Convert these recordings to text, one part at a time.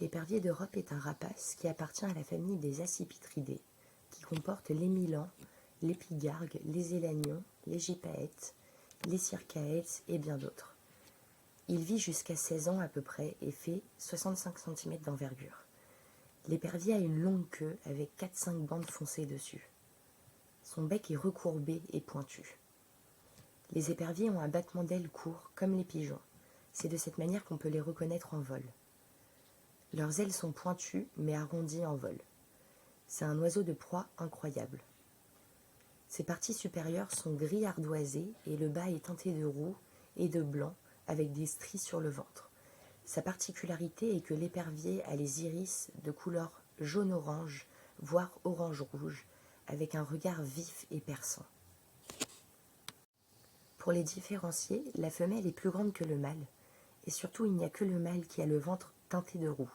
L'épervier d'Europe est un rapace qui appartient à la famille des accipitridés, qui comporte les milans, les pigargues, les élanions, les gypaètes, les circaètes et bien d'autres. Il vit jusqu'à 16 ans à peu près et fait 65 cm d'envergure. L'épervier a une longue queue avec 4-5 bandes foncées dessus. Son bec est recourbé et pointu. Les éperviers ont un battement d'ailes court comme les pigeons. C'est de cette manière qu'on peut les reconnaître en vol. Leurs ailes sont pointues mais arrondies en vol. C'est un oiseau de proie incroyable. Ses parties supérieures sont gris ardoisé et le bas est teinté de roux et de blanc avec des stries sur le ventre. Sa particularité est que l'épervier a les iris de couleur jaune-orange, voire orange-rouge, avec un regard vif et perçant. Pour les différencier, la femelle est plus grande que le mâle, et surtout il n'y a que le mâle qui a le ventre teinté de roux.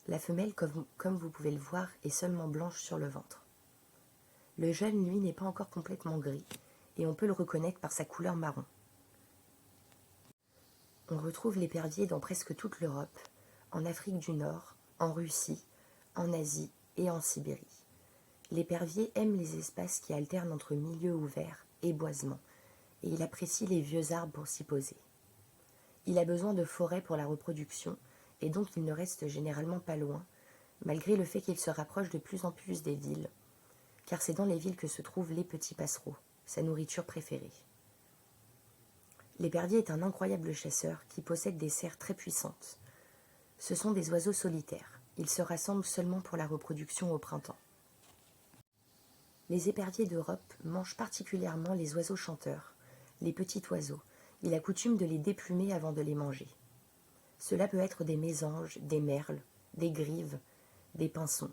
La femelle, comme vous pouvez le voir, est seulement blanche sur le ventre. Le jeune, lui, n'est pas encore complètement gris, et on peut le reconnaître par sa couleur marron. On retrouve l'épervier dans presque toute l'Europe, en Afrique du Nord, en Russie, en Asie et en Sibérie. L'épervier aime les espaces qui alternent entre milieux ouverts et boisements, et il apprécie les vieux arbres pour s'y poser. Il a besoin de forêts pour la reproduction, et donc il ne reste généralement pas loin, malgré le fait qu'il se rapproche de plus en plus des villes, car c'est dans les villes que se trouvent les petits passereaux, sa nourriture préférée. L'épervier est un incroyable chasseur qui possède des serres très puissantes. Ce sont des oiseaux solitaires. Ils se rassemblent seulement pour la reproduction au printemps. Les éperviers d'Europe mangent particulièrement les oiseaux chanteurs, les petits oiseaux. Il a coutume de les déplumer avant de les manger. Cela peut être des mésanges, des merles, des grives, des pinsons.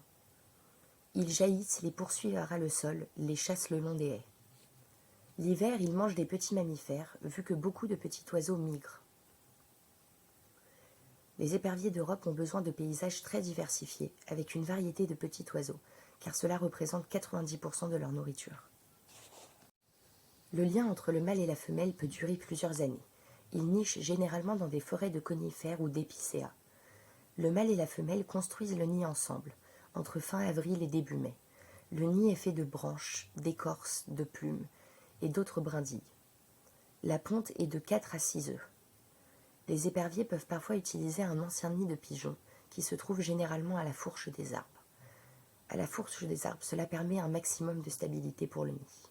Ils jaillissent, les poursuivent à ras le sol, les chassent le long des haies. L'hiver, ils mangent des petits mammifères, vu que beaucoup de petits oiseaux migrent. Les éperviers d'Europe ont besoin de paysages très diversifiés, avec une variété de petits oiseaux, car cela représente 90% de leur nourriture. Le lien entre le mâle et la femelle peut durer plusieurs années. Ils nichent généralement dans des forêts de conifères ou d'épicéas. Le mâle et la femelle construisent le nid ensemble, entre fin avril et début mai. Le nid est fait de branches, d'écorces, de plumes et d'autres brindilles. La ponte est de 4 à 6 œufs. Les éperviers peuvent parfois utiliser un ancien nid de pigeons qui se trouve généralement à la fourche des arbres. À la fourche des arbres, cela permet un maximum de stabilité pour le nid.